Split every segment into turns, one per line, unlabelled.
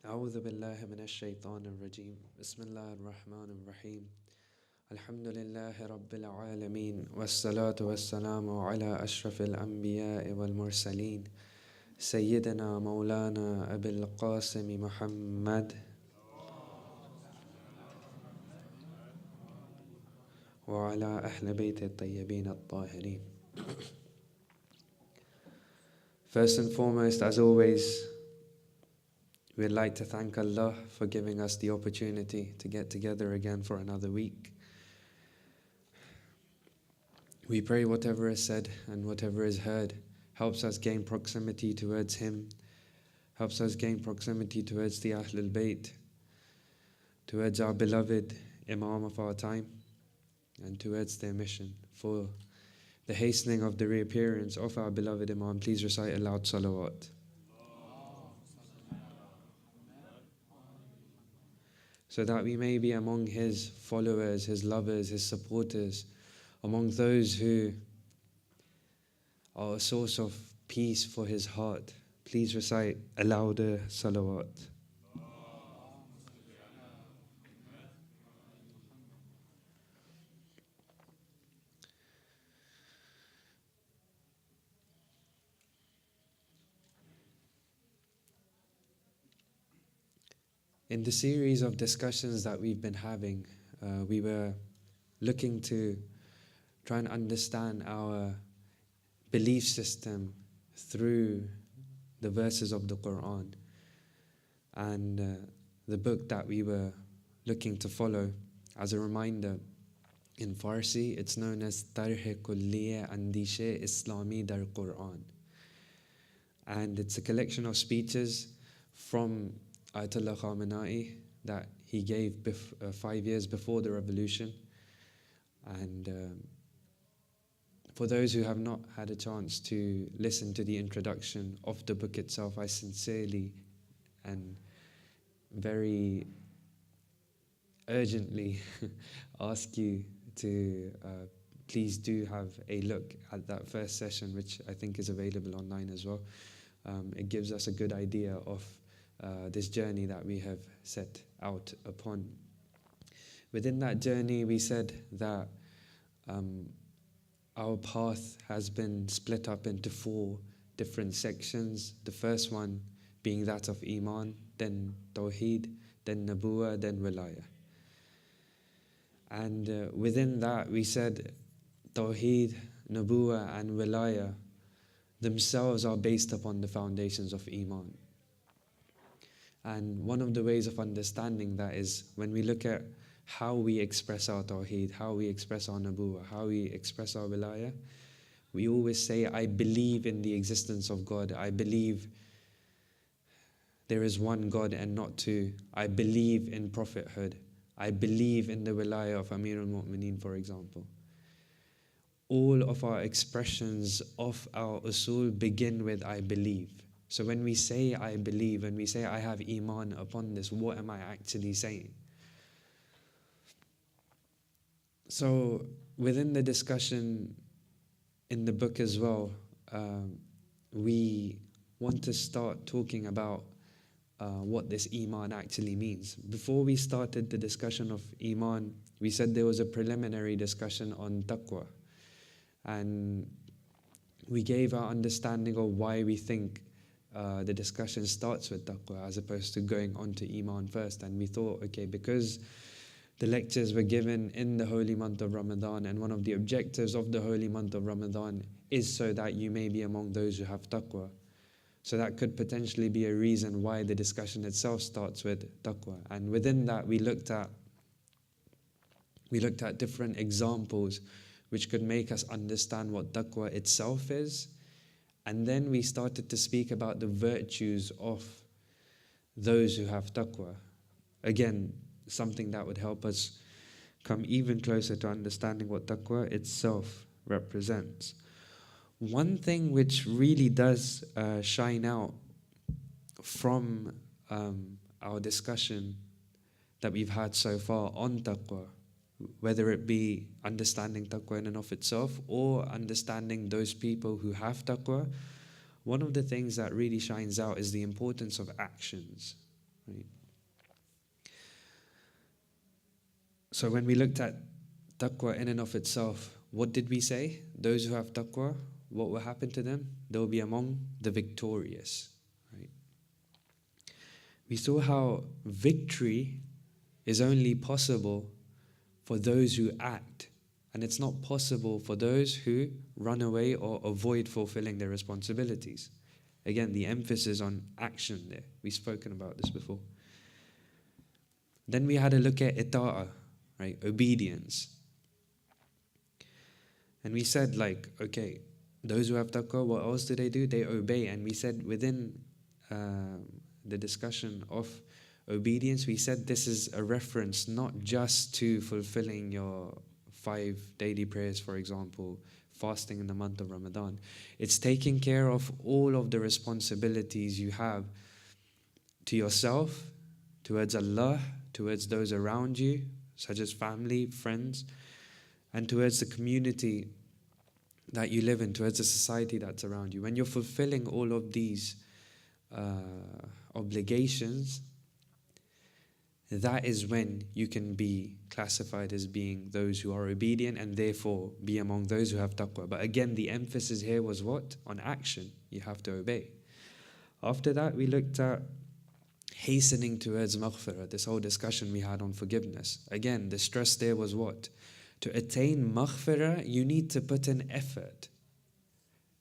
أعوذ بالله من الشيطان الرجيم بسم الله الرحمن الرحيم الحمد لله رب العالمين والصلاة والسلام على أشرف الأنبياء والمرسلين سيدنا مولانا أبي القاسم محمد وعلى أهل بيت الطيبين الطاهرين. First and foremost, as always, we'd like to thank Allah for giving us the opportunity to get together again for another week. We pray whatever is said and whatever is heard helps us gain proximity towards Him, helps us gain proximity towards the Ahlul Bayt, towards our beloved Imam of our time, and towards their mission. For the hastening of the reappearance of our beloved Imam, please recite aloud salawat. So that we may be among his followers, his lovers, his supporters, among those who are a source of peace for his heart. Please recite a louder salawat. In the series of discussions that we've been having, we were looking to try and understand our belief system through the verses of the Quran. And the book that we were looking to follow, as a reminder, in Farsi, it's known as Tarh Kulliye Andishe Islami Dar Quran. And it's a collection of speeches from Ayatollah Khamenei that he gave 5 years before the revolution. And for those who have not had a chance to listen to the introduction of the book itself, I sincerely and very urgently ask you to please do have a look at that first session, which I think is available online as well. It gives us a good idea of this journey that we have set out upon. Within that journey, we said that our path has been split up into 4 different sections. The first one being that of Iman, then Tawheed, then Nabuwa, then Wilaya. And within that, we said Tawheed, Nabuwa, and Wilaya themselves are based upon the foundations of Iman. And one of the ways of understanding that is when we look at how we express our Tawheed, how we express our Nabuwa, how we express our Wilaya, we always say, I believe in the existence of God. I believe there is one God and not two. I believe in prophethood. I believe in the Wilaya of Amir al-Mu'mineen, for example. All of our expressions of our usul begin with I believe. So when we say I believe, when we say I have Iman upon this, what am I actually saying? So within the discussion in the book as well, we want to start talking about what this Iman actually means. Before we started the discussion of Iman, we said there was a preliminary discussion on taqwa. And we gave our understanding of why we think the discussion starts with taqwa as opposed to going on to Iman first. And we thought, okay, because the lectures were given in the holy month of Ramadan, and one of the objectives of the holy month of Ramadan is so that you may be among those who have taqwa. So that could potentially be a reason why the discussion itself starts with taqwa. And within that, we looked at different examples which could make us understand what taqwa itself is. And then we started to speak about the virtues of those who have taqwa. Again, something that would help us come even closer to understanding what taqwa itself represents. One thing which really does shine out from our discussion that we've had so far on taqwa, whether it be understanding taqwa in and of itself or understanding those people who have taqwa, one of the things that really shines out is the importance of actions. right? So when we looked at taqwa in and of itself, what did we say? Those who have taqwa, what will happen to them? They will be among the victorious, right? We saw how victory is only possible for those who act, and it's not possible for those who run away or avoid fulfilling their responsibilities. Again, the emphasis on action there. We've spoken about this before. Then we had a look at ita'ah, right? Obedience. And we said, like, okay, those who have taqwa, what else do? They obey. And we said within the discussion of obedience, we said this is a reference not just to fulfilling your 5 daily prayers, for example, fasting in the month of Ramadan. It's taking care of all of the responsibilities you have to yourself, towards Allah, towards those around you, such as family, friends, and towards the community that you live in, towards the society that's around you. When you're fulfilling all of these obligations, that is when you can be classified as being those who are obedient and therefore be among those who have taqwa. But again, the emphasis here was what? On action. You have to obey. After that, we looked at hastening towards maghfirah, this whole discussion we had on forgiveness. Again, the stress there was what? To attain maghfirah, you need to put in effort.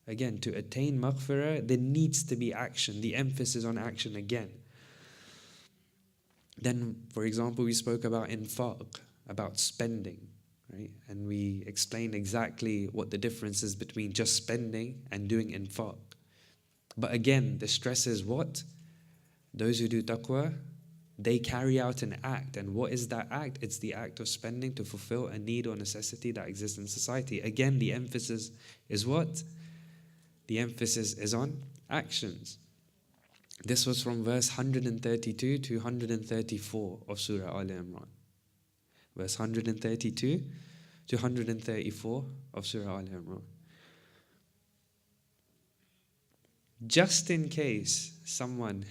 Again, to attain maghfirah, there needs to be action. The emphasis on action again. Then, for example, we spoke about infaq, about spending, right? And we explained exactly what the difference is between just spending and doing infaq. But again, the stress is what? Those who do taqwa, they carry out an act. And what is that act? It's the act of spending to fulfill a need or necessity that exists in society. Again, the emphasis is what? The emphasis is on actions. This was from verse 132 to 134 of Surah Al-Imran. Verse 132 to 134 of Surah Al-Imran. Just in case someone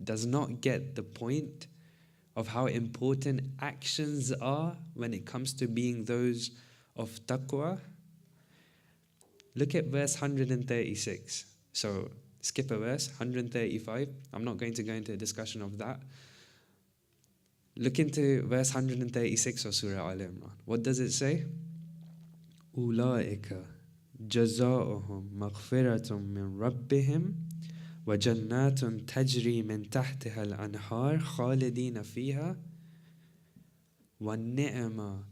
does not get the point of how important actions are when it comes to being those of taqwa, look at verse 136. So skip a verse, 135. I'm not going to go into a discussion of that. Look into verse 136 of Surah Al-Imran. What does it say? أُولَٰئِكَ جَزَاؤُهُمْ مَغْفِرَةٌ مِّن رَبِّهِمْ وَجَنَّاتٌ تَجْرِي مِن تَحْتِهَا الْأَنْهَارُ خَالِدِينَ فِيهَا وَالنِّعْمَ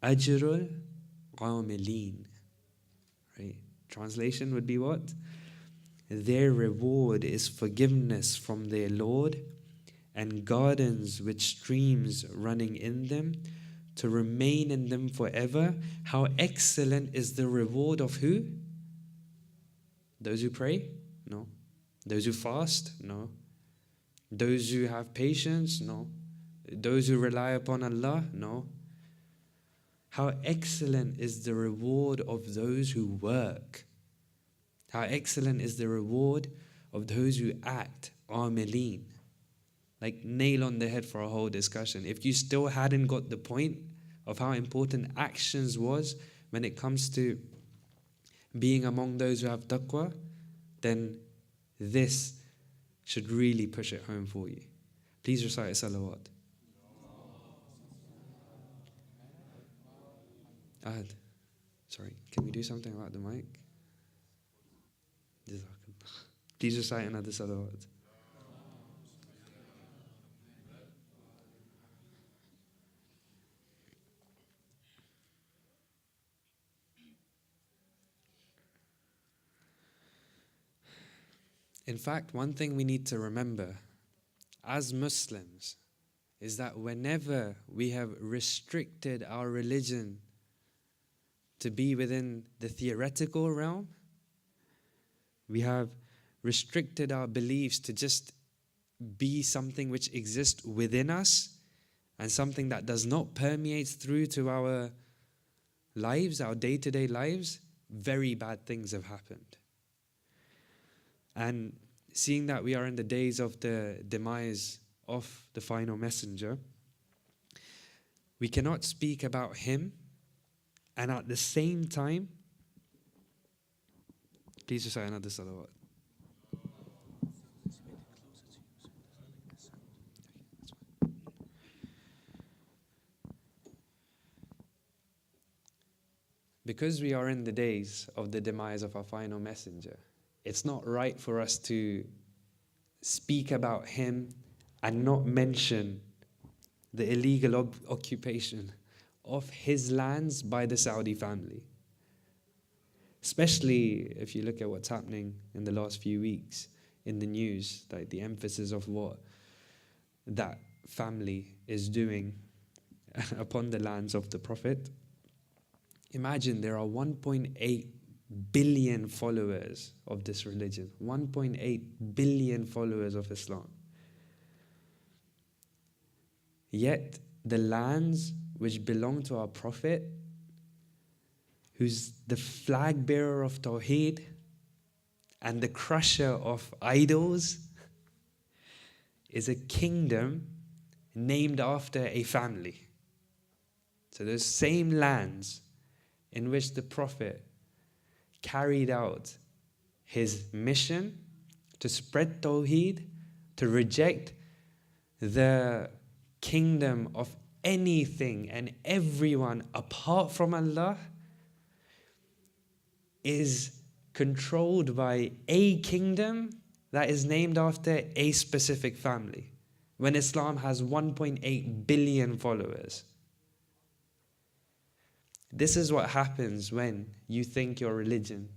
أَجْرُ الْعَامِلِينَ. Right? Translation would be what? Their reward is forgiveness from their Lord and gardens with streams running in them to remain in them forever. How excellent is the reward of who? Those who pray? No. Those who fast? No. Those who have patience? No. Those who rely upon Allah? No. How excellent is the reward of those who work. How excellent is the reward of those who act, amilin. Like nail on the head for a whole discussion. If you still hadn't got the point of how important actions was when it comes to being among those who have taqwa, then this should really push it home for you. Please recite salawat. Ahad, sorry, can we do something about the mic? Please recite another salawat. In fact, one thing we need to remember as Muslims is that whenever we have restricted our religion to be within the theoretical realm, we have restricted our beliefs to just be something which exists within us and something that does not permeate through to our lives, our day-to-day lives, very bad things have happened. And seeing that we are in the days of the demise of the final messenger, we cannot speak about him and at the same time, please recite another salawat. Because we are in the days of the demise of our final messenger, it's not right for us to speak about him and not mention the illegal occupation of his lands by the Saudi family. Especially if you look at what's happening in the last few weeks in the news, like the emphasis of what that family is doing upon the lands of the Prophet. Imagine there are 1.8 billion followers of this religion, 1.8 billion followers of Islam. Yet the lands which belong to our Prophet, who's the flag bearer of Tawheed and the crusher of idols, is a kingdom named after a family. So those same lands in which the Prophet carried out his mission to spread Tawheed, to reject the kingdom of anything and everyone apart from Allah, is controlled by a kingdom that is named after a specific family, when Islam has 1.8 billion followers. This is what happens when you think your religion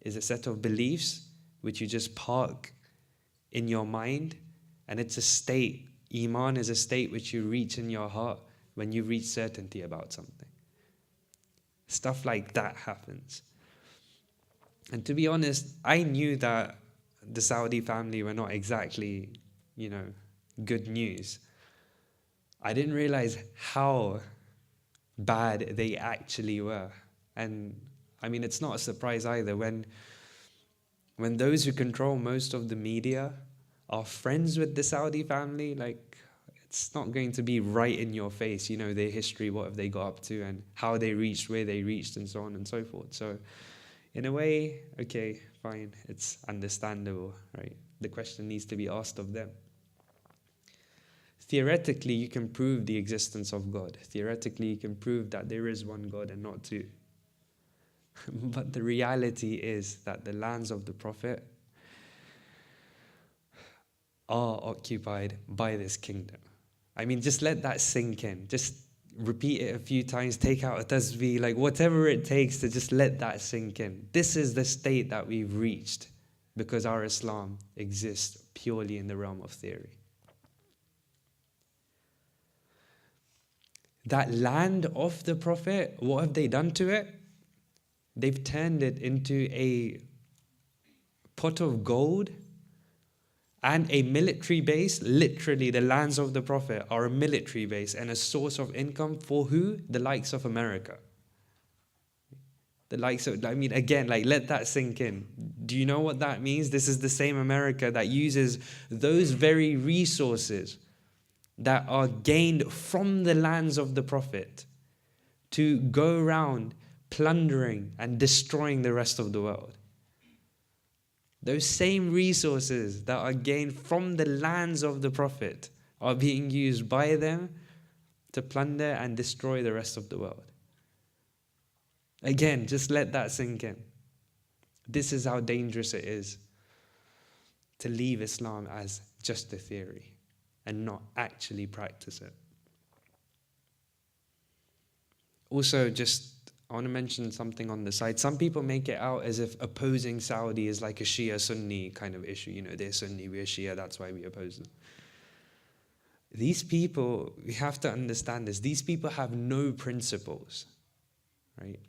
is a set of beliefs which you just park in your mind, and it's a state. Iman is a state which you reach in your heart when you reach certainty about something. Stuff like that happens. And to be honest, I knew that the Saudi family were not exactly, good news. I didn't realize how bad they actually were. And I mean, it's not a surprise either when those who control most of the media are friends with the Saudi family. Like, it's not going to be right in your face, their history, what have they got up to, and how they reached where they reached, and so on and so forth. So in a way, okay, fine, it's understandable, right? The question needs to be asked of them. Theoretically, you can prove the existence of God. Theoretically, you can prove that there is one God and not two. But the reality is that the lands of the Prophet are occupied by this kingdom. I mean, just let that sink in. Just repeat it a few times, take out a tasbih, like whatever it takes to just let that sink in. This is the state that we've reached because our Islam exists purely in the realm of theory. That land of the Prophet, what have they done to it? They've turned it into a pot of gold and a military base. Literally, the lands of the Prophet are a military base and a source of income for who? The likes of America. The likes of, again, let that sink in. Do you know what that means? This is the same America that uses those very resources that are gained from the lands of the Prophet to go around plundering and destroying the rest of the world. Those same resources that are gained from the lands of the Prophet are being used by them to plunder and destroy the rest of the world. Again, just let that sink in. This is how dangerous it is to leave Islam as just a theory and not actually practice it. Also, I want to mention something on the side. Some people make it out as if opposing Saudi is like a Shia-Sunni kind of issue. They're Sunni, we're Shia, that's why we oppose them. These people, we have to understand this. These people have no principles, right?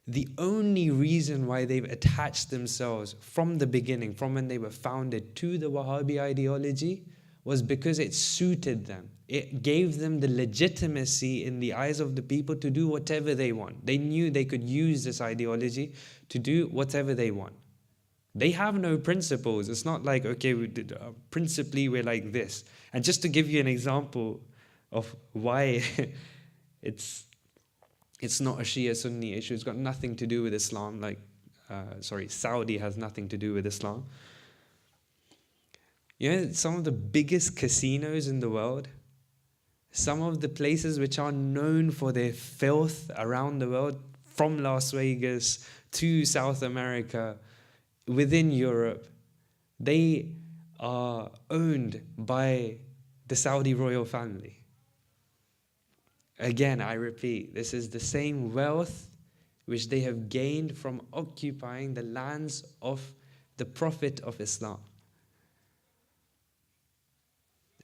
The only reason why they've attached themselves from the beginning, from when they were founded, to the Wahhabi ideology was because it suited them. It gave them the legitimacy in the eyes of the people to do whatever they want. They knew they could use this ideology to do whatever they want. They have no principles. It's not like, okay, principally we're like this. And just to give you an example of why it's not a Shia Sunni issue, it's got nothing to do with Islam. Saudi has nothing to do with Islam. You know, some of the biggest casinos in the world, some of the places which are known for their filth around the world, from Las Vegas to South America, within Europe, they are owned by the Saudi royal family. Again, I repeat, this is the same wealth which they have gained from occupying the lands of the Prophet of Islam.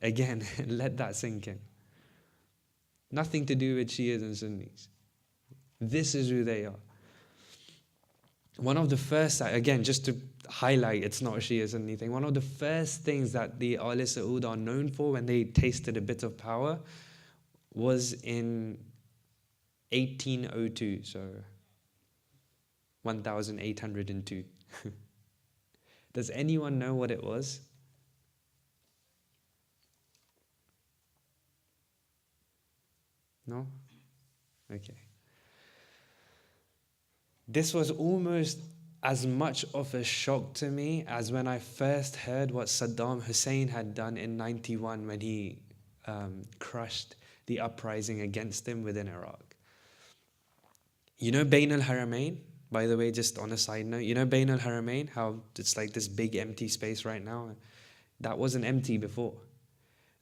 Again, let that sink in. Nothing to do with Shias and Sunnis. This is who they are. One of the first, again, just to highlight, it's not a Shia Sunni thing. One of the first things that the Al Saud are known for when they tasted a bit of power was in 1802, so 1802. Does anyone know what it was? No? Okay. This was almost as much of a shock to me as when I first heard what Saddam Hussein had done in 91 when he crushed the uprising against him within Iraq. You know Bain al-Haramain? By the way, just on a side note, you know Bain al-Haramain? How it's like this big empty space right now? That wasn't empty before.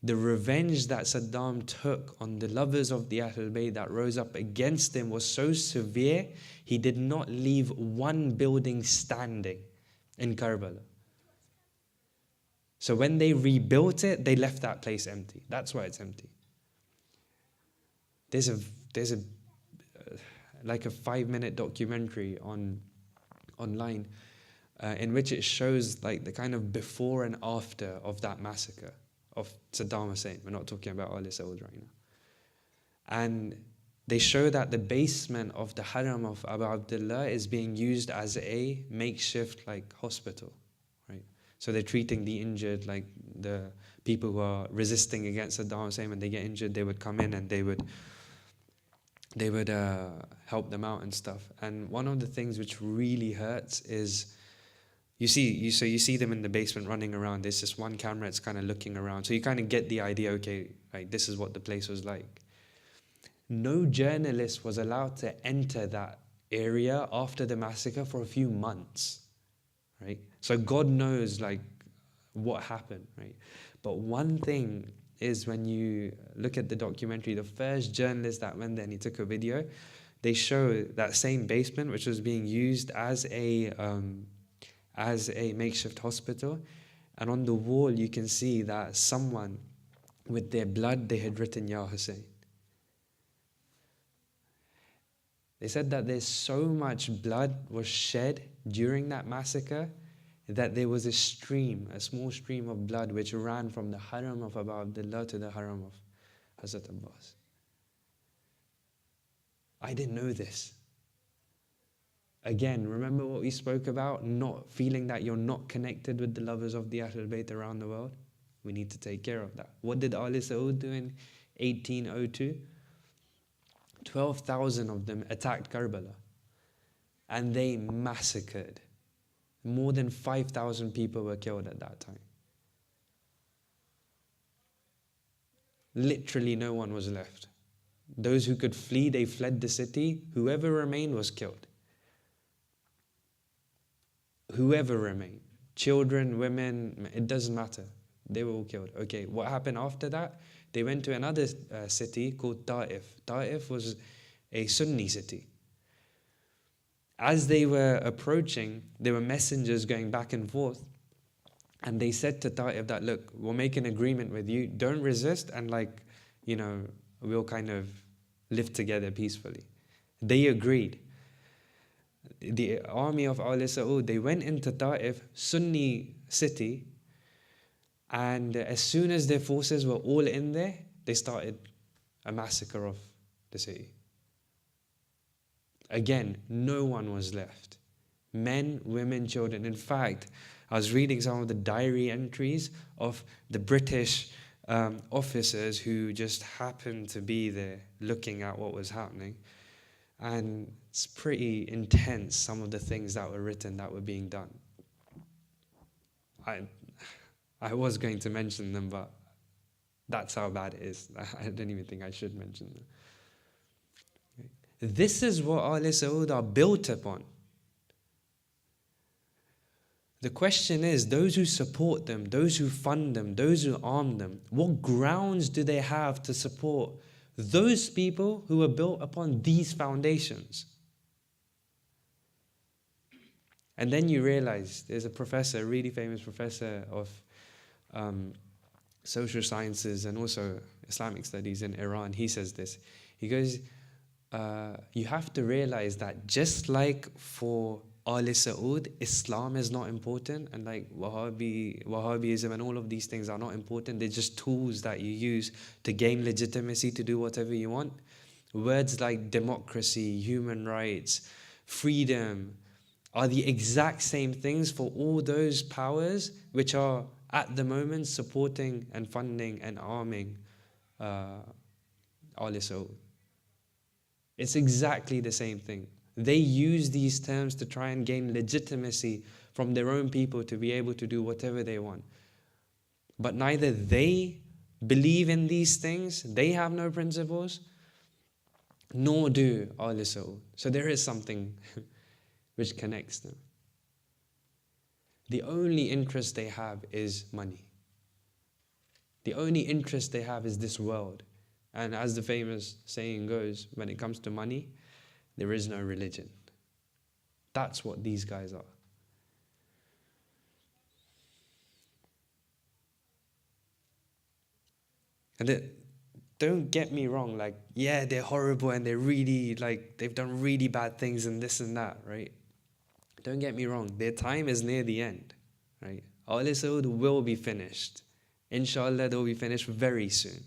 The revenge that Saddam took on the lovers of the Ahlul Bayt that rose up against him was so severe, he did not leave one building standing in Karbala. So when they rebuilt it, they left that place empty. That's why it's empty. There's a like a 5-minute documentary online in which it shows like the kind of before and after of that massacre of Saddam Hussein. We're not talking about Al Saud right now. And they show that the basement of the Haram of Abu Abdullah is being used as a makeshift like hospital, right? So they're treating the injured, like the people who are resisting against Saddam Hussein. When they get injured, they would come in and they would help them out and stuff. And one of the things which really hurts is you see them in the basement running around. There's just one camera, it's kind of looking around. So you kind of get the idea, okay, like this is what the place was like. No journalist was allowed to enter that area after the massacre for a few months, right? So God knows like what happened, right? But one thing is when you look at the documentary, the first journalist that went there and he took a video, they show that same basement which was being used as a makeshift hospital, and on the wall you can see that someone with their blood, they had written Ya Hussein. They said that there's so much blood was shed during that massacre that there was a small stream of blood which ran from the Haram of Abu Abdullah to the Haram of Hazrat Abbas. I didn't know this. Again, remember what we spoke about? Not feeling that you're not connected with the lovers of the Ahlul Bayt around the world? We need to take care of that. What did Al Saud do in 1802? 12,000 of them attacked Karbala. And they massacred. More than 5,000 people were killed at that time. Literally no one was left. Those who could flee, they fled the city. Whoever remained was killed. Whoever remained. Children, women, it doesn't matter. They were all killed. Okay, what happened after that? They went to another city called Ta'if. Ta'if was a Sunni city. As they were approaching, there were messengers going back and forth. And they said to Ta'if that, look, we'll make an agreement with you. Don't resist and we'll kind of live together peacefully. They agreed. The army of Al Saud, they went into Ta'if, Sunni city, and as soon as their forces were all in there, they started a massacre of the city. Again, no one was left. Men, women, children. In fact, I was reading some of the diary entries of the British officers who just happened to be there looking at what was happening. And it's pretty intense, some of the things that were written that were being done. I was going to mention them, but that's how bad it is. I don't even think I should mention them. This is what Al Saud are built upon. The question is, those who support them, those who fund them, those who arm them, what grounds do they have to support those people who are built upon these foundations? And then you realize there's a professor, a really famous professor of social sciences and also Islamic studies in Iran. He says this. He goes, you have to realize that just like for Al Saud, Islam is not important, and like Wahhabism and all of these things are not important. They're just tools that you use to gain legitimacy to do whatever you want. Words like democracy, human rights, freedom are the exact same things for all those powers which are at the moment supporting and funding and arming Al Saud. It's exactly the same thing. They use these terms to try and gain legitimacy from their own people to be able to do whatever they want. But neither they believe in these things, they have no principles, nor do Al Saud. So there is something which connects them. The only interest they have is money. The only interest they have is this world. And as the famous saying goes, when it comes to money, there is no religion. That's what these guys are. And don't get me wrong, like, yeah, they're horrible and they're really, like, they've done really bad things and this and that, right? Don't get me wrong, their time is near the end, right? Al Saud will be finished. Inshallah, they'll be finished very soon.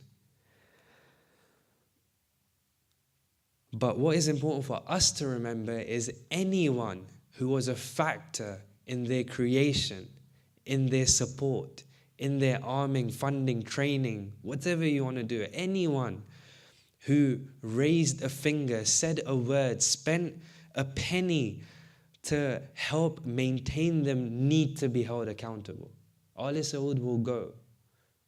But what is important for us to remember is anyone who was a factor in their creation, in their support, in their arming, funding, training, whatever you want to do, anyone who raised a finger, said a word, spent a penny to help maintain them need to be held accountable. Al Saud will go.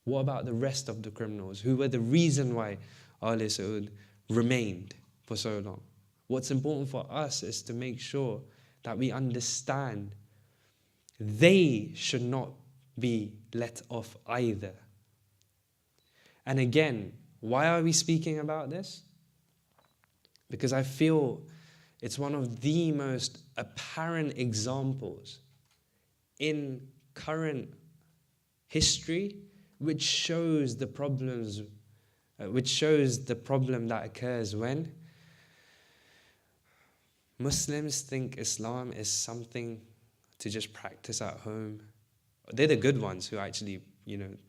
What about the rest of the criminals who were the reason why Al Saud remained for so long? What's important for us is to make sure that we understand they should not be let off either. And again, why are we speaking about this? Because I feel it's one of the most apparent examples in current history which shows the problems, which shows the problem that occurs when Muslims think Islam is something to just practice at home. They're the good ones who actually,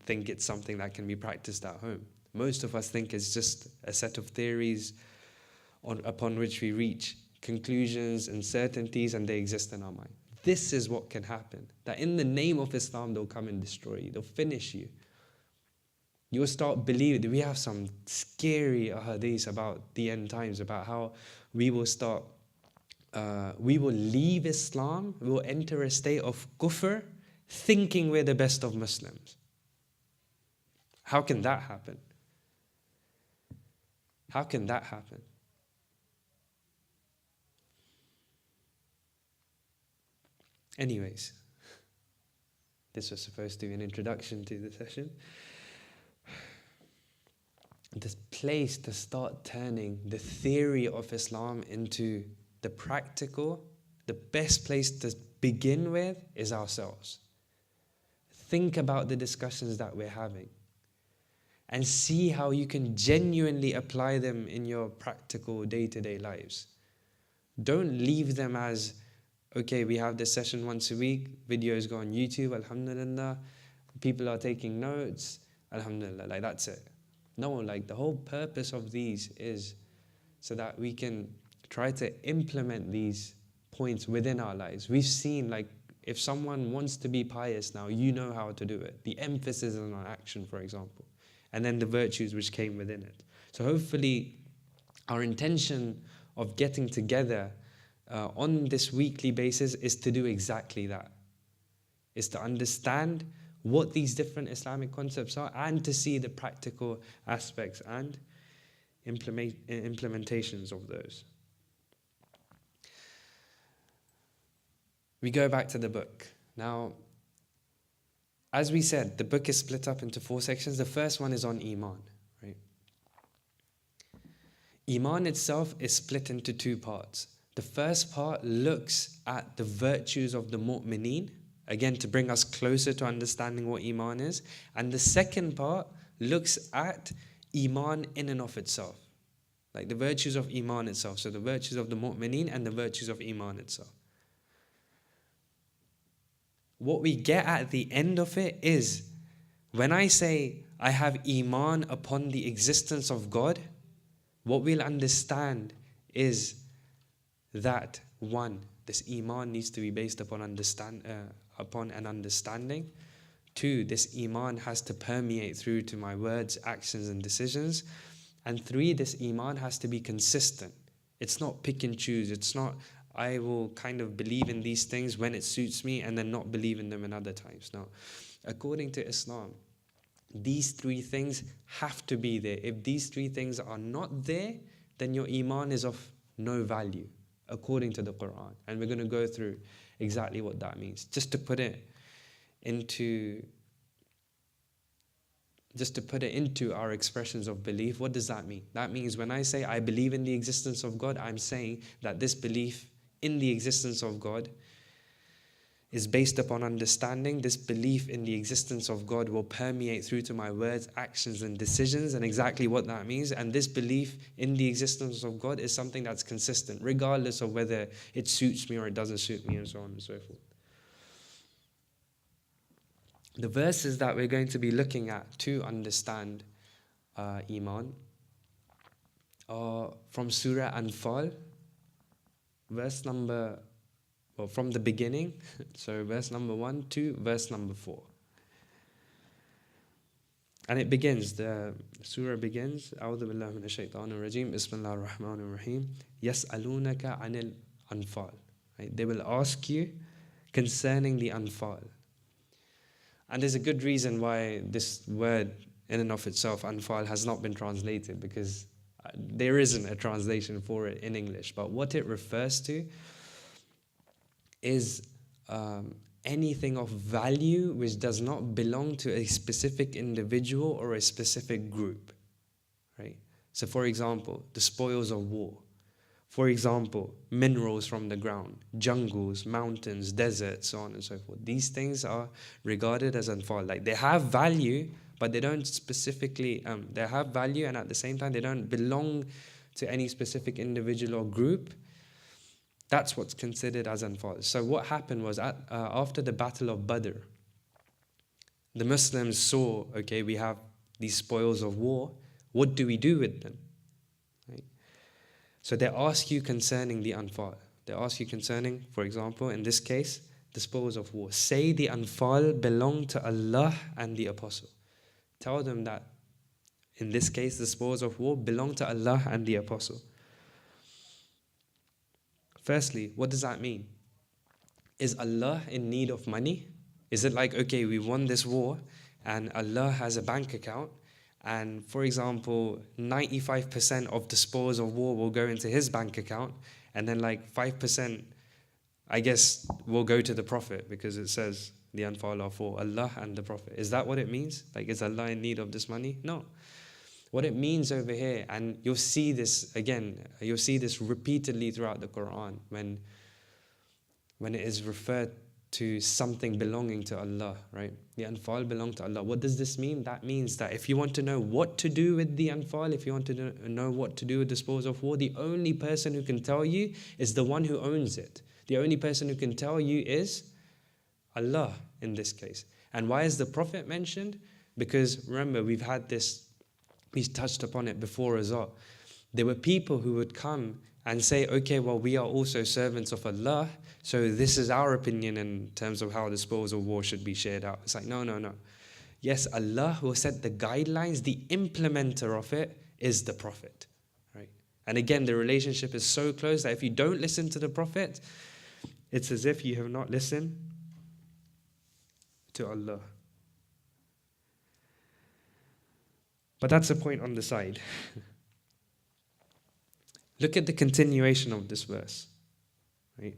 think it's something that can be practiced at home. Most of us think it's just a set of theories upon which we reach conclusions and certainties, and they exist in our mind. This is what can happen. That in the name of Islam, they'll come and destroy you. They'll finish you. You'll start believing. We have some scary ahadith about the end times, about how we will leave Islam, we will enter a state of kufr, thinking we're the best of Muslims. How can that happen? How can that happen? Anyways, this was supposed to be an introduction to the session. This place to start turning the theory of Islam into the practical, the best place to begin with is ourselves. Think about the discussions that we're having and see how you can genuinely apply them in your practical day-to-day lives. Don't leave them as, okay, we have this session once a week, videos go on YouTube, alhamdulillah, people are taking notes, alhamdulillah, like that's it. No, like the whole purpose of these is so that we can try to implement these points within our lives. We've seen, like, if someone wants to be pious now, you know how to do it. The emphasis on action, for example, and then the virtues which came within it. So hopefully our intention of getting together on this weekly basis is to do exactly that, is to understand what these different Islamic concepts are and to see the practical aspects and implementations of those. We go back to the book. Now, as we said, the book is split up into 4 sections. The first one is on Iman, right? Iman itself is split into 2 parts. The first part looks at the virtues of the mu'mineen, again to bring us closer to understanding what Iman is. And the second part looks at Iman in and of itself, like the virtues of Iman itself. So the virtues of the mu'mineen and the virtues of Iman itself. What we get at the end of it is, when I say I have Iman upon the existence of God, what we'll understand is that 1, this Iman needs to be based upon an understanding. 2, this Iman has to permeate through to my words, actions and decisions. And 3, this Iman has to be consistent. It's not pick and choose. It's not, I will kind of believe in these things when it suits me and then not believe in them in other times. No. According to Islam, these 3 things have to be there. If these 3 things are not there, then your Iman is of no value, according to the Quran. And we're going to go through exactly what that means. Just to put it into our expressions of belief, what does that mean? That means when I say I believe in the existence of God, I'm saying that this belief in the existence of God is based upon understanding. This belief in the existence of God will permeate through to my words, actions and decisions, and exactly what that means. And this belief in the existence of God is something that's consistent, regardless of whether it suits me or it doesn't suit me, and so on and so forth. The verses that we're going to be looking at to understand Iman are from Surah Anfal, from the beginning, so verse number 1 to verse number 4. And it begins, the surah begins, أعوذ بالله من الشيطان الرجيم, بسم الله الرحمن الرحيم, يسألونك عن الأنفال. Right? They will ask you concerning the Anfal. And there's a good reason why this word in and of itself, Anfal, has not been translated, because there isn't a translation for it in English. But what it refers to is anything of value which does not belong to a specific individual or a specific group. Right? So for example, the spoils of war. For example, minerals from the ground, jungles, mountains, deserts, so on and so forth. These things are regarded as Anfal. Like, they have value, but they don't specifically, they have value, and at the same time they don't belong to any specific individual or group. That's what's considered as Anfal. So what happened was, after the Battle of Badr, the Muslims saw, okay, we have these spoils of war. What do we do with them? Right? So they ask you concerning the Anfal. They ask you concerning, for example, in this case, the spoils of war. Say the Anfal belong to Allah and the Apostle. Tell them that, in this case, the spoils of war belong to Allah and the Apostle. Firstly, what does that mean? Is Allah in need of money? Is it like, okay, we won this war and Allah has a bank account, and for example, 95% of the spoils of war will go into his bank account, and then like 5%, I guess, will go to the Prophet, because it says the Anfal are for Allah and the Prophet. Is that what it means? Like, is Allah in need of this money? No. What it means over here, and you'll see this again, you'll see this repeatedly throughout the Quran, when it is referred to something belonging to Allah, right? The Anfal belong to Allah. What does this mean? That means that if you want to know what to do with the Anfal, if you want to know what to do with the spoils of war, the only person who can tell you is the one who owns it. The only person who can tell you is Allah in this case. And why is the Prophet mentioned? Because remember, we've touched upon it before as well, there were people who would come and say, okay, well, we are also servants of Allah, so this is our opinion in terms of how the spoils of war should be shared out. It's like, no, no, no. Yes, Allah will set the guidelines. The implementer of it is the Prophet, right? And again, the relationship is so close that if you don't listen to the Prophet, it's as if you have not listened to Allah. But that's a point on the side. Look at the continuation of this verse, right?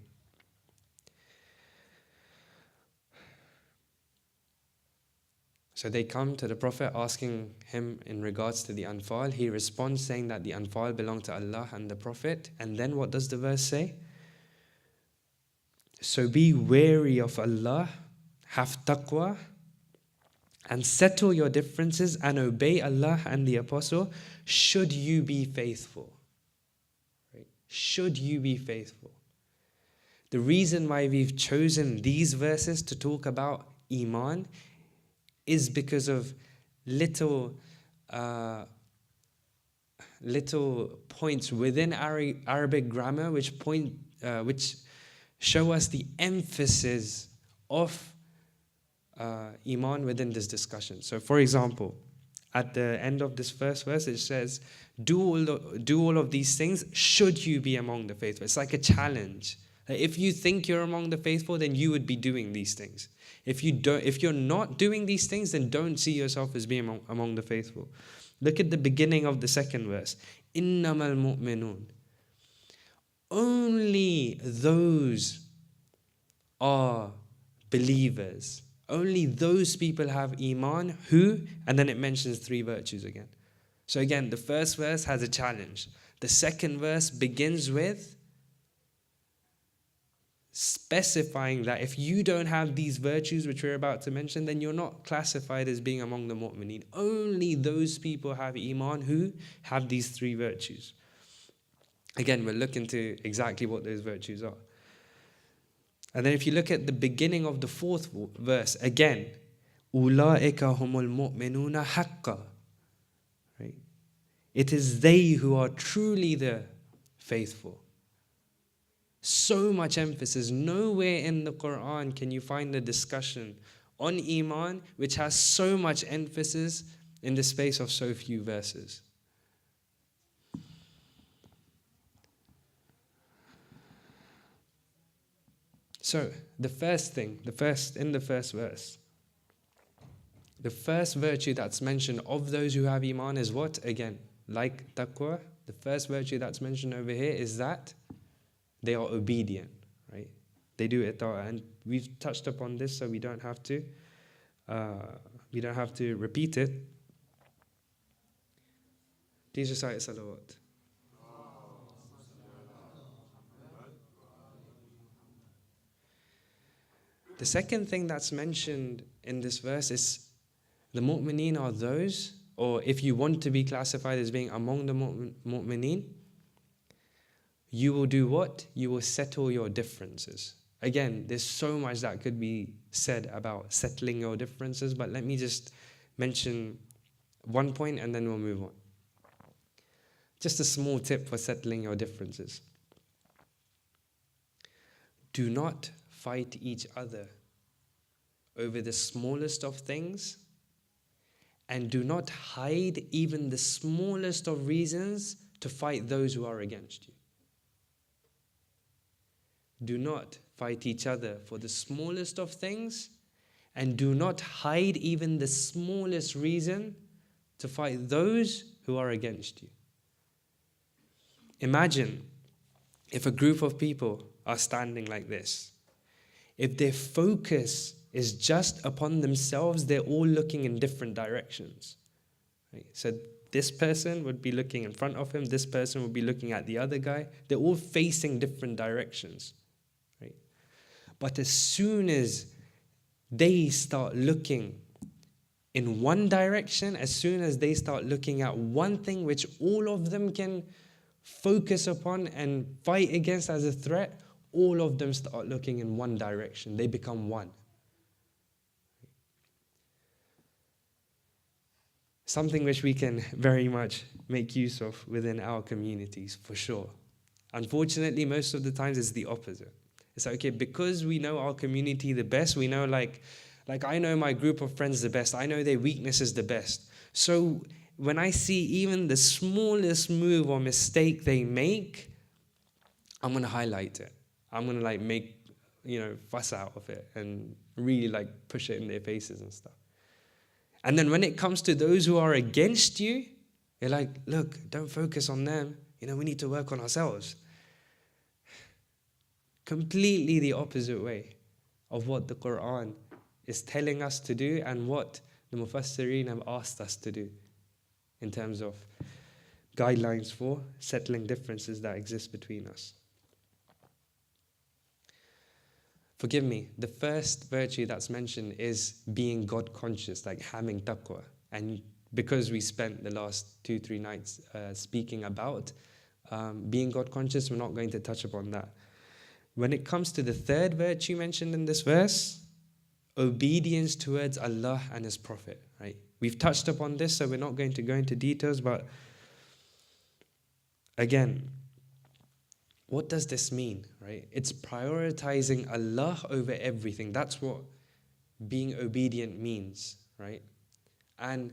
So they come to the Prophet asking him in regards to the Anfal. He responds saying that the Anfal belong to Allah and the Prophet. And then what does the verse say? So be wary of Allah, have taqwa, and settle your differences and obey Allah and the Apostle, should you be faithful. Right? Should you be faithful. The reason why we've chosen these verses to talk about Iman is because of little points within Arabic grammar which show us the emphasis of Iman within this discussion. So for example, at the end of this first verse it says, do all of these things should you be among the faithful. It's like a challenge. If you think you're among the faithful, then you would be doing these things. If you're not doing these things, then don't see yourself as being among the faithful. Look at the beginning of the second verse. Innamal mu'minun. Only those are believers. Only those people have Iman who, and then it mentions 3 virtues again. So again, the first verse has a challenge. The second verse begins with specifying that if you don't have these virtues which we're about to mention, then you're not classified as being among the mu'mineen. Only those people have Iman who have these 3 virtues. Again, we'll look into exactly what those virtues are. And then if you look at the beginning of the 4th verse, again, أُولَٰئِكَ هُمُ الْمُؤْمِنُونَ حَقًّا. Right? It is they who are truly the faithful. So much emphasis. Nowhere in the Quran can you find a discussion on Iman which has so much emphasis in the space of so few verses. So, in the first verse, the first virtue that's mentioned of those who have Iman is what? Again, like taqwa, the first virtue that's mentioned over here is that they are obedient, right? They do it, and we've touched upon this, so we don't have to repeat it. Please recite salawat. The second thing that's mentioned in this verse is the mu'mineen are those, or if you want to be classified as being among the mu'mineen, you will do what? You will settle your differences. Again, there's so much that could be said about settling your differences, but let me just mention one point and then we'll move on. Just a small tip for settling your differences. Do not fight each other over the smallest of things, and do not hide even the smallest of reasons to fight those who are against you. Do not fight each other for the smallest of things, and do not hide even the smallest reason to fight those who are against you. Imagine if a group of people are standing like this. If their focus is just upon themselves, they're all looking in different directions. Right? So this person would be looking in front of him, this person would be looking at the other guy. They're all facing different directions. Right? But as soon as they start looking in one direction, as soon as they start looking at one thing which all of them can focus upon and fight against as a threat, all of them start looking in one direction. They become one. something which we can very much make use of within our communities, for sure. Unfortunately, most of the times it's the opposite. It's like, okay, because we know our community the best, we know like I know my group of friends the best, I know their weaknesses the best. So when I see even the smallest move or mistake they make, I'm going to highlight it. I'm going to like make, fuss out of it and really like push it in their faces and stuff. And then when it comes to those who are against you, you're like, look, don't focus on them. We need to work on ourselves. Completely the opposite way of what the Quran is telling us to do and what the Mufassirin have asked us to do in terms of guidelines for settling differences that exist between us. Forgive me, the first virtue that's mentioned is being God conscious, like having taqwa. And because we spent the last 2-3 nights speaking about being God conscious, we're not going to touch upon that. When it comes to the third virtue mentioned in this verse, obedience towards Allah and His Prophet, right? We've touched upon this, so we're not going to go into details, but again, what does this mean, right? It's prioritizing Allah over everything. That's what being obedient means, right? And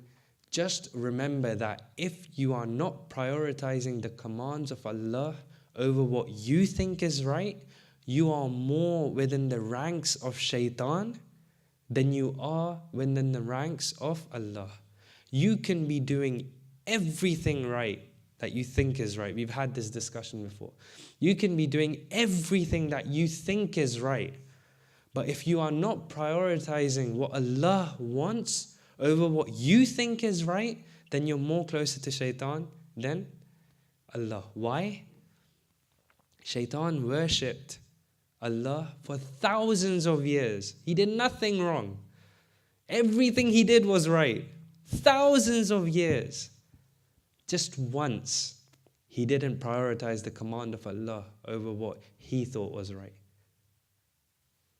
just remember that if you are not prioritizing the commands of Allah over what you think is right, you are more within the ranks of shaitan than you are within the ranks of Allah. You can be doing everything right that you think is right. We've had this discussion before. You can be doing everything that you think is right. But if you are not prioritizing what Allah wants over what you think is right, then you're more closer to shaitan than Allah. Why? Shaitan worshipped Allah for thousands of years. He did nothing wrong. Everything he did was right. Thousands of years. Just once, he didn't prioritize the command of Allah over what he thought was right.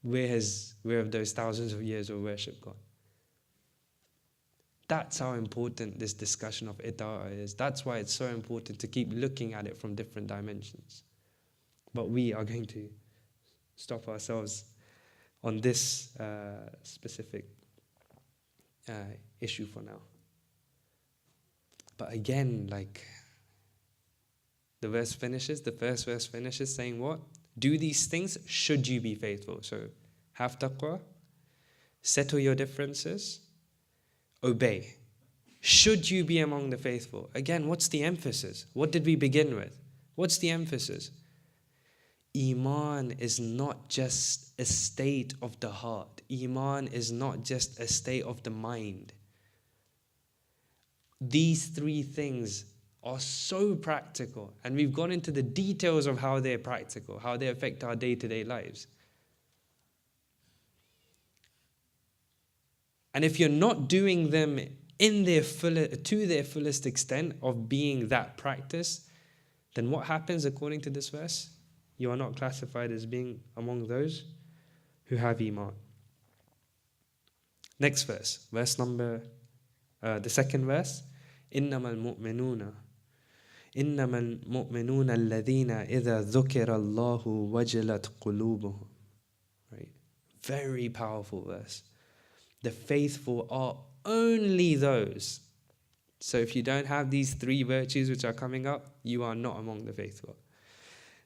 Where have those thousands of years of worship gone? That's how important this discussion of ita'ah is. That's why it's so important to keep looking at it from different dimensions. But we are going to stop ourselves on this specific issue for now. But again, the first verse finishes saying what? Do these things should you be faithful. So have taqwa, settle your differences, obey. Should you be among the faithful? Again, what's the emphasis? What did we begin with? What's the emphasis? Iman is not just a state of the heart. Iman is not just a state of the mind. These three things are so practical, and we've gone into the details of how they're practical, how they affect our day-to-day lives. And if you're not doing them to their fullest extent of being that practice, then what happens according to this verse? You are not classified as being among those who have Iman. Next verse, the second verse. إنما المؤمنون الذين إذا ذكر الله وجلت قلوبهم. Right? Very powerful verse. The faithful are only those. So if you don't have these three virtues which are coming up, you are not among the faithful.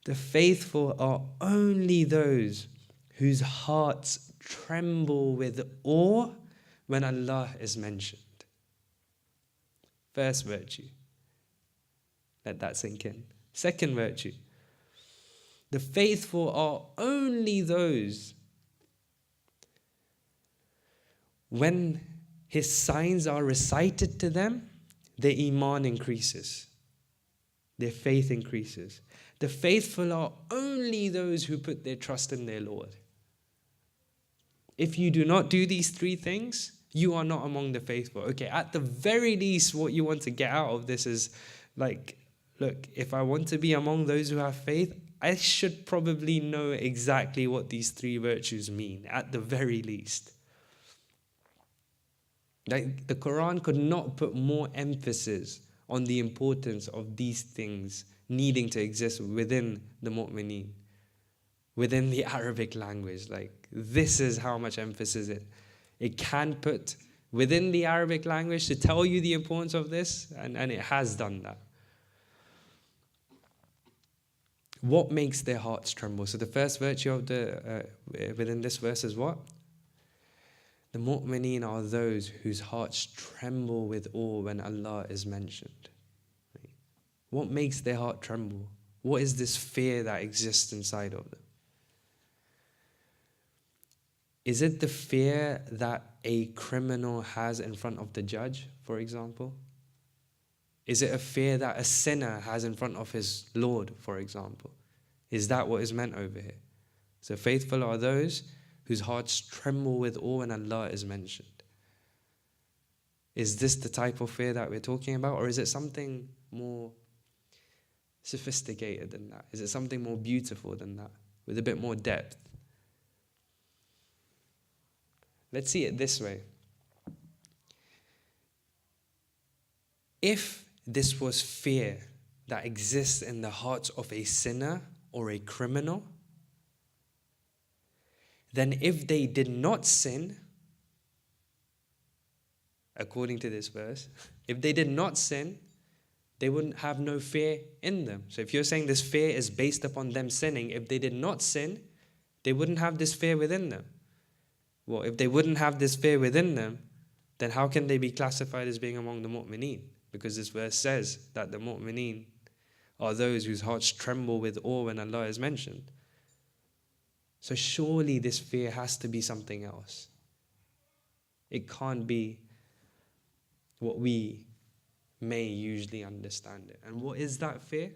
The faithful are only those whose hearts tremble with awe when Allah is mentioned. First virtue. Let that sink in. Second virtue. The faithful are only those when His signs are recited to them, their Iman increases. Their faith increases. The faithful are only those who put their trust in their Lord. If you do not do these three things, you are not among the faithful. Okay, at the very least, what you want to get out of this is look, if I want to be among those who have faith, I should probably know exactly what these three virtues mean, at the very least. Like the Quran could not put more emphasis on the importance of these things needing to exist within the mu'mineen, within the Arabic language. Like this is how much emphasis it can put within the Arabic language to tell you the importance of this, and it has done that. What makes their hearts tremble? So the first virtue of within this verse is what? The mu'mineen are those whose hearts tremble with awe when Allah is mentioned. What makes their heart tremble? What is this fear that exists inside of them? Is it the fear that a criminal has in front of the judge, for example? Is it a fear that a sinner has in front of his Lord, for example? Is that what is meant over here? So faithful are those whose hearts tremble with awe when Allah is mentioned. Is this the type of fear that we're talking about, or is it something more sophisticated than that? Is it something more beautiful than that, with a bit more depth? Let's see it this way. If this was fear that exists in the hearts of a sinner or a criminal, then if they did not sin, according to this verse, if they did not sin, they wouldn't have no fear in them. So if you're saying this fear is based upon them sinning, if they did not sin, they wouldn't have this fear within them. Well, if they wouldn't have this fear within them, then how can they be classified as being among the mu'mineen? Because this verse says that the mu'mineen are those whose hearts tremble with awe when Allah is mentioned. So surely this fear has to be something else. It can't be what we may usually understand it. And what is that fear?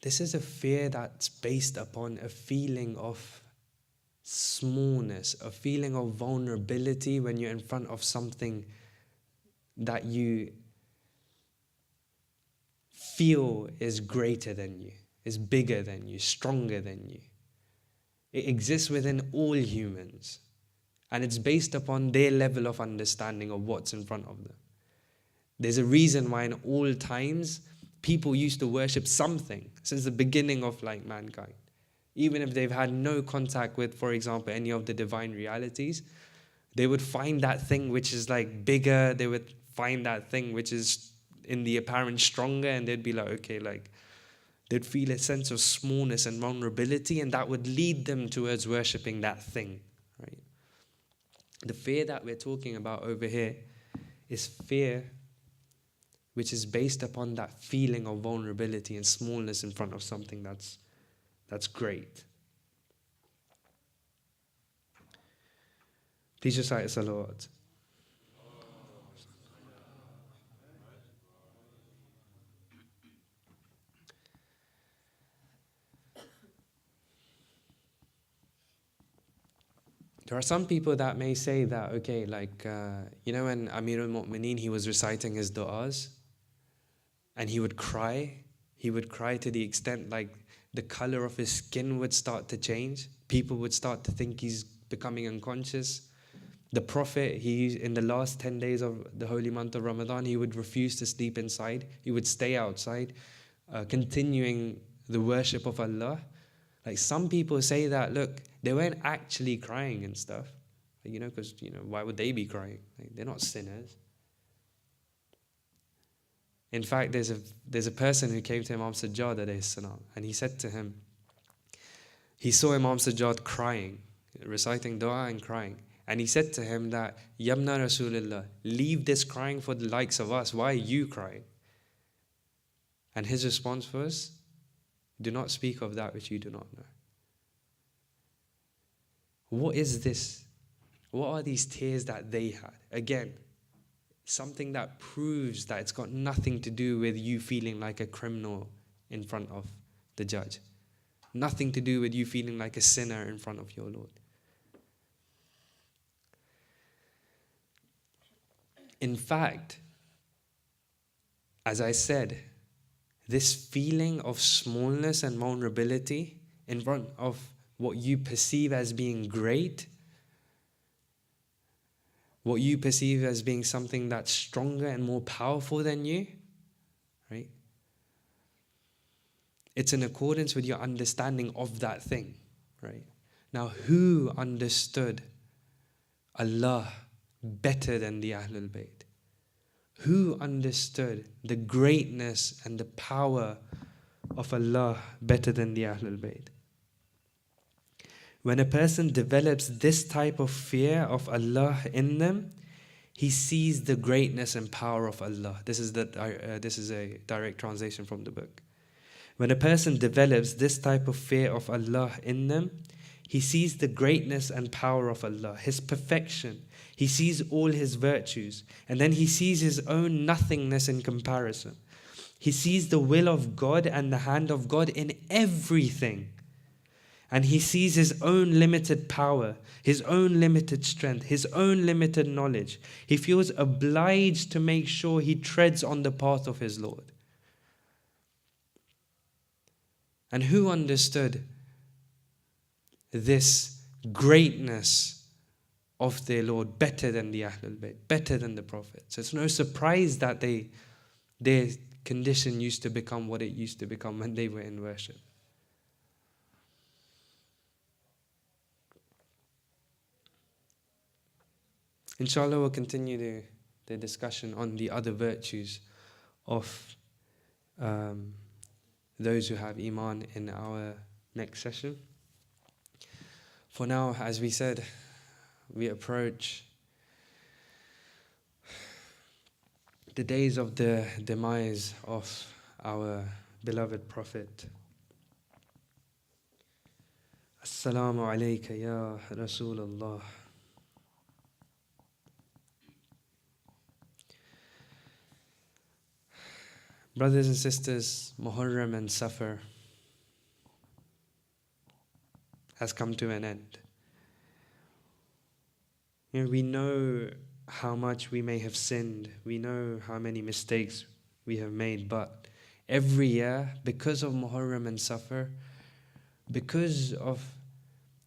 This is a fear that's based upon a feeling of smallness, a feeling of vulnerability when you're in front of something that you feel is greater than you, is bigger than you, stronger than you. It exists within all humans, and it's based upon their level of understanding of what's in front of them. There's a reason why in all times people used to worship something since the beginning of mankind. Even if they've had no contact with, for example, any of the divine realities, they would find that thing which is bigger, they would find that thing which is in the apparent stronger, and they'd be they'd feel a sense of smallness and vulnerability, and that would lead them towards worshipping that thing, right? The fear that we're talking about over here is fear which is based upon that feeling of vulnerability and smallness in front of something that's great. Please recite a salawat. There are some people that may say that, okay, when Amir al-Mu'mineen, he was reciting his du'as, and he would cry to the extent the color of his skin would start to change. People would start to think he's becoming unconscious. The Prophet, in the last 10 days of the holy month of Ramadan, he would refuse to sleep inside. He would stay outside, continuing the worship of Allah. Some people say that, look, they weren't actually crying and stuff, because, why would they be crying? They're not sinners. In fact, there's a person who came to Imam Sajjad alayhi salam, and he said to him, he saw Imam Sajjad crying, reciting dua and crying. And he said to him that, Yamna Rasulullah, leave this crying for the likes of us. Why are you crying? And his response was, do not speak of that which you do not know. What is this? What are these tears that they had? Again, something that proves that it's got nothing to do with you feeling like a criminal in front of the judge. Nothing to do with you feeling like a sinner in front of your Lord. In fact, as I said, this feeling of smallness and vulnerability in front of what you perceive as being great what you perceive as being something that's stronger and more powerful than you, right? It's in accordance with your understanding of that thing, right? Now, who understood Allah better than the Ahlul Bayt? Who understood the greatness and the power of Allah better than the Ahlul Bayt? When a person develops this type of fear of Allah in them, he sees the greatness and power of Allah. This is a direct translation from the book. When a person develops this type of fear of Allah in them, he sees the greatness and power of Allah, His perfection. He sees all His virtues, and then he sees his own nothingness in comparison. He sees the will of God and the hand of God in everything. And he sees his own limited power, his own limited strength, his own limited knowledge. He feels obliged to make sure he treads on the path of his Lord. And who understood this greatness of their Lord better than the Ahlul Bayt, better than the Prophet? So it's no surprise that their condition used to become what it used to become when they were in worship. Inshallah, we'll continue the discussion on the other virtues of those who have Iman in our next session. For now, as we said, we approach the days of the demise of our beloved Prophet. Assalamu alayka ya Rasulullah. Brothers and sisters, Muharram and Safar has come to an end. We know how much we may have sinned. We know how many mistakes we have made. But every year, because of Muharram and Safar, because of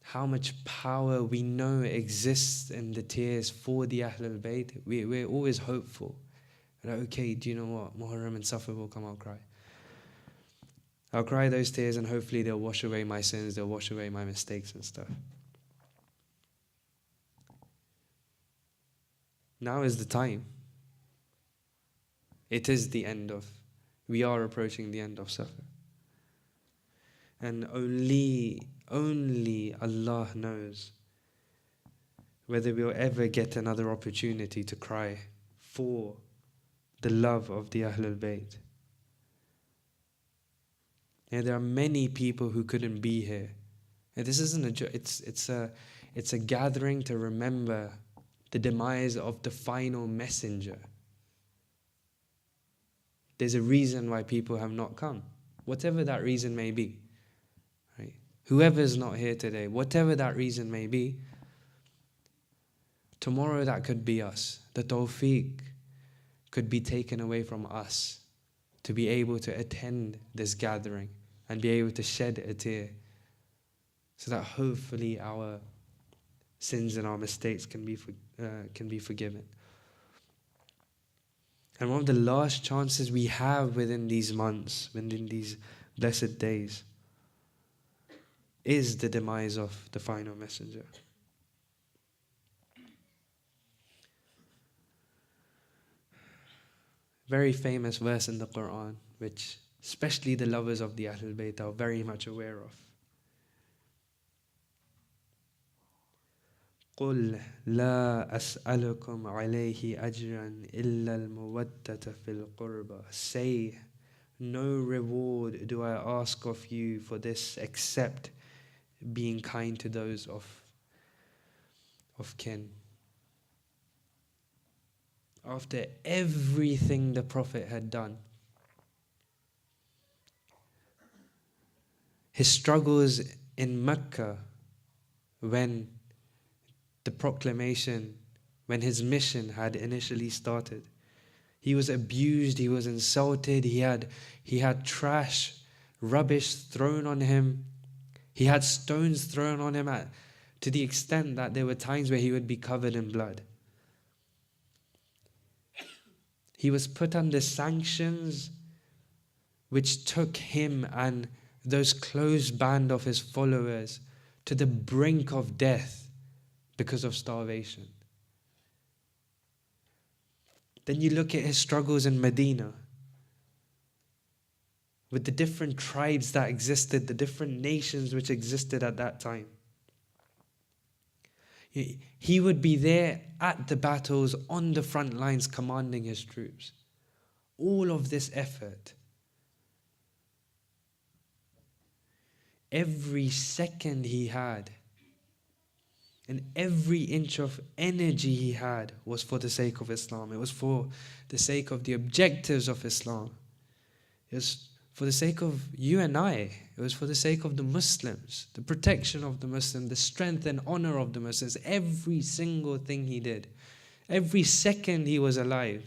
how much power we know exists in the tears for the Ahlul Bayt, we're always hopeful. Like, okay, do you know what? Muharram and Safar will come, I'll cry. I'll cry those tears and hopefully they'll wash away my sins, they'll wash away my mistakes and stuff. Now is the time. It is the end of, we are approaching the end of Safar. And only Allah knows whether we'll ever get another opportunity to cry for the love of the Ahlul Bayt. There are many people who couldn't be here. And this isn't a joke. It's a gathering to remember the demise of the final messenger. There's a reason why people have not come, whatever that reason may be. Right? Whoever's not here today, whatever that reason may be, tomorrow that could be us. The tawfiq could be taken away from us to be able to attend this gathering and be able to shed a tear so that hopefully our sins and our mistakes can be forgiven. And one of the last chances we have within these months, within these blessed days, is the demise of the final messenger. Very famous verse in the Quran, which especially the lovers of the Ahlul Bayt are very much aware of. قُلْ لَا أَسْأَلُكُمْ عَلَيْهِ أَجْرًا إِلَّا الْمُوَدَّةَ فِي الْقُرْبَى. Say, no reward do I ask of you for this except being kind to those of kin. After everything the Prophet had done, his struggles in Mecca, when the proclamation, when his mission had initially started, he was abused, he was insulted, he had trash, rubbish thrown on him, he had stones thrown on him to the extent that there were times where he would be covered in blood. He was put under sanctions which took him and those close band of his followers to the brink of death because of starvation. Then you look at his struggles in Medina with the different tribes that existed, the different nations which existed at that time. He would be there at the battles, on the front lines, commanding his troops. All of this effort. Every second he had, and every inch of energy he had was for the sake of Islam. It was for the sake of the objectives of Islam. It was for the sake of you and I. It was for the sake of the Muslims, the protection of the Muslims, the strength and honor of the Muslims. Every single thing he did, every second he was alive,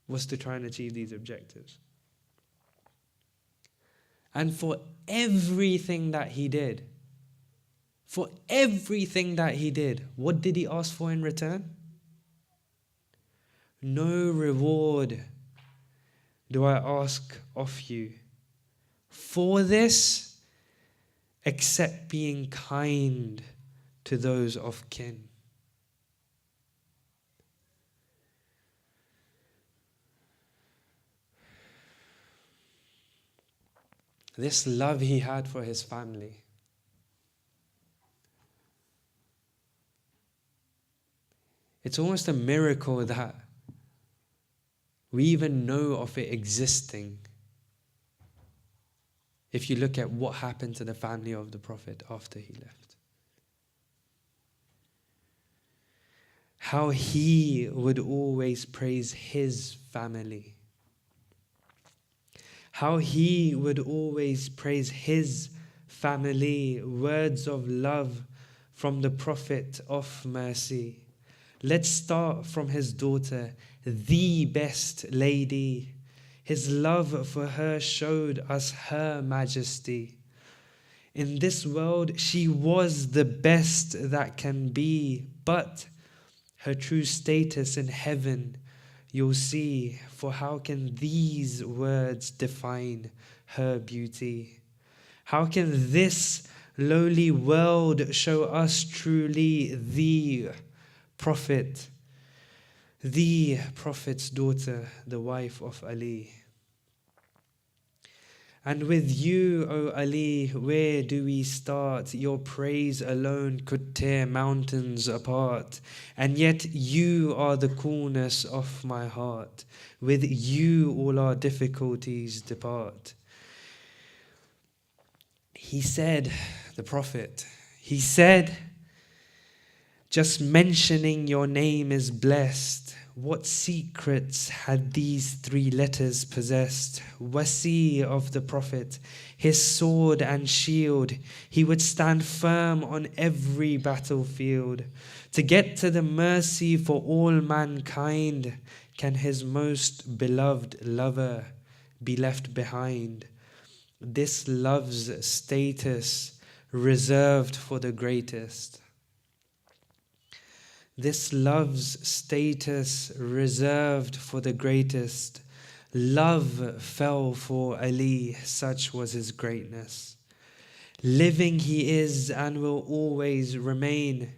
was to try and achieve these objectives. And for everything that he did, what did he ask for in return? No reward do I ask of you for this, except being kind to those of kin. This love he had for his family. It's almost a miracle that we even know of it existing. If you look at what happened to the family of the Prophet after he left. How he would always praise his family. How he would always praise his family. Words of love from the Prophet of mercy. Let's start from his daughter, the best lady. His love for her showed us her majesty. In this world, she was the best that can be, but her true status in heaven you'll see. For how can these words define her beauty? How can this lowly world show us truly the Prophet, the Prophet's daughter, the wife of Ali? And with you, O Ali, where do we start? Your praise alone could tear mountains apart. And yet you are the coolness of my heart. With you all our difficulties depart. He said, the Prophet, he said, just mentioning your name is blessed. What secrets had these three letters possessed? Wasi of the Prophet, his sword and shield. He would stand firm on every battlefield. To get to the mercy for all mankind, can his most beloved lover be left behind? This love's status reserved for the greatest. This love's status reserved for the greatest. Love fell for Ali, such was his greatness. Living he is and will always remain.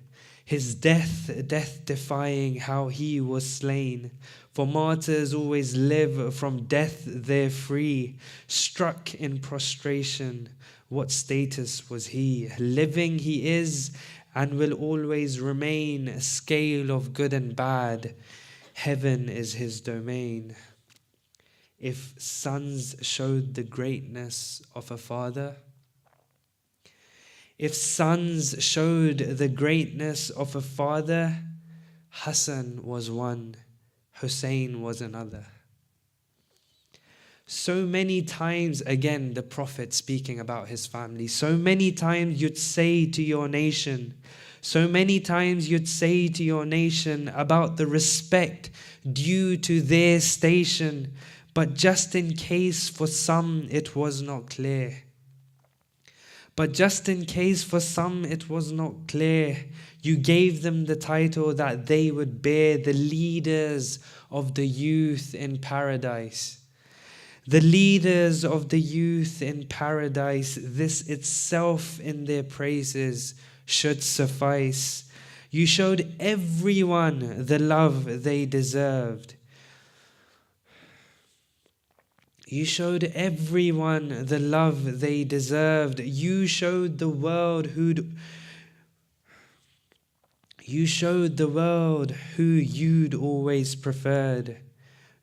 His death defying how he was slain. For martyrs always live from death they're free. Struck in prostration, what status was he? Living he is and will always remain, a scale of good and bad. Heaven is his domain. If sons showed the greatness of a father, if sons showed the greatness of a father, Hassan was one, Hussein was another. So many times, again, the Prophet speaking about his family. So many times you'd say to your nation, so many times you'd say to your nation about the respect due to their station. But just in case for some it was not clear. But just in case for some it was not clear, you gave them the title that they would bear, the leaders of the youth in paradise. The leaders of the youth in paradise, this itself in their praises should suffice. You showed everyone the love they deserved. You showed everyone the love they deserved. You showed the world who you'd always preferred.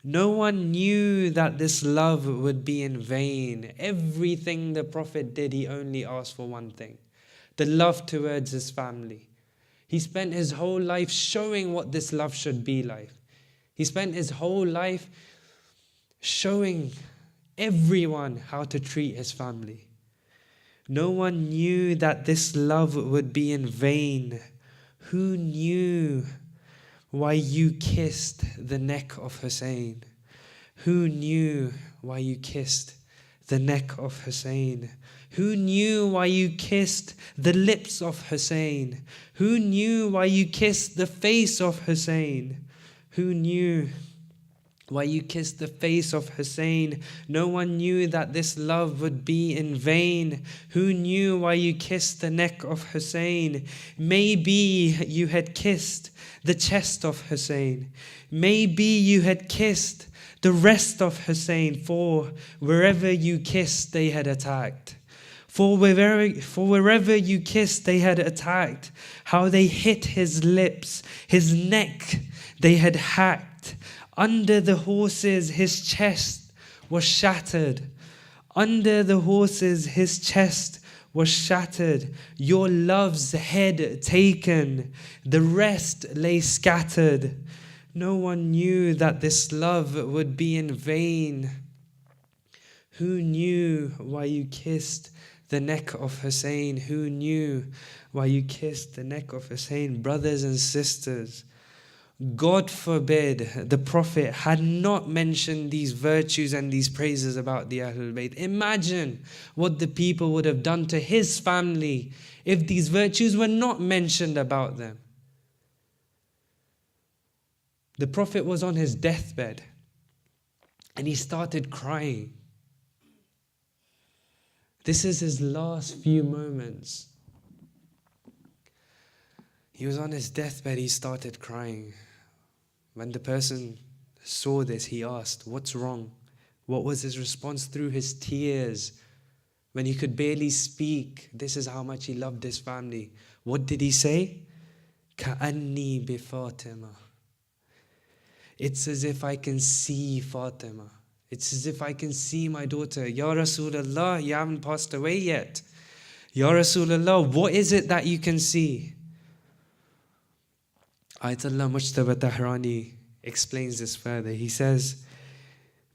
No one knew that this love would be in vain. Everything the Prophet did, he only asked for one thing: the love towards his family. He spent his whole life showing what this love should be like. He spent his whole life showing everyone how to treat his family. No one knew that this love would be in vain. Who knew why you kissed the neck of Hussein? Who knew why you kissed the neck of Hussein? Who knew why you kissed the lips of Hussein? Who knew why you kissed the face of Hussein? Who knew why you kissed the face of Hussein? No one knew that this love would be in vain. Who knew why you kissed the neck of Hussein? Maybe you had kissed the chest of Hussein. Maybe you had kissed the rest of Hussein, for wherever you kissed, they had attacked. For wherever you kissed, they had attacked. How they hit his lips, his neck, they had hacked. Under the horses, his chest was shattered. Under the horses, his chest was shattered. Your love's head taken, the rest lay scattered. No one knew that this love would be in vain. Who knew why you kissed the neck of Hussein? Who knew why you kissed the neck of Hussein? Brothers and sisters, God forbid the Prophet had not mentioned these virtues and these praises about the Ahlul Bayt. Imagine what the people would have done to his family if these virtues were not mentioned about them. The Prophet was on his deathbed and he started crying. This is his last few moments. He was on his deathbed, he started crying. When the person saw this, he asked, "What's wrong?" What was his response? Through his tears, when he could barely speak, this is how much he loved his family. What did he say? "Ka'anni bi Fatima." It's as if I can see Fatima. It's as if I can see my daughter. Ya Rasulullah, you haven't passed away yet. Ya Rasulullah, what is it that you can see? Ayatollah Mujtaba Tahrani explains this further. He says,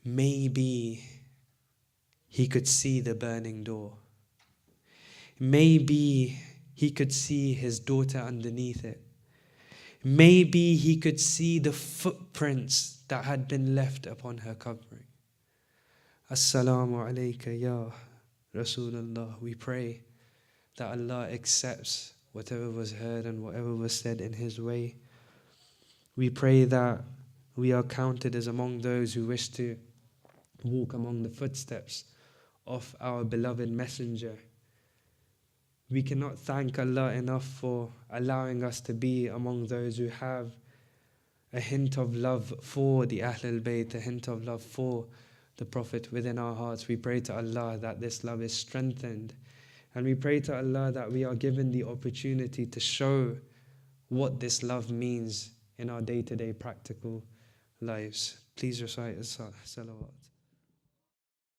maybe he could see the burning door. Maybe he could see his daughter underneath it. Maybe he could see the footprints that had been left upon her covering. Assalamu alayka ya Rasulullah. We pray that Allah accepts whatever was heard and whatever was said in His way. We pray that we are counted as among those who wish to walk among the footsteps of our beloved Messenger. We cannot thank Allah enough for allowing us to be among those who have a hint of love for the Ahlul Bayt, a hint of love for the Prophet within our hearts. We pray to Allah that this love is strengthened. And we pray to Allah that we are given the opportunity to show what this love means in our day-to-day practical lives. Please recite as salawat.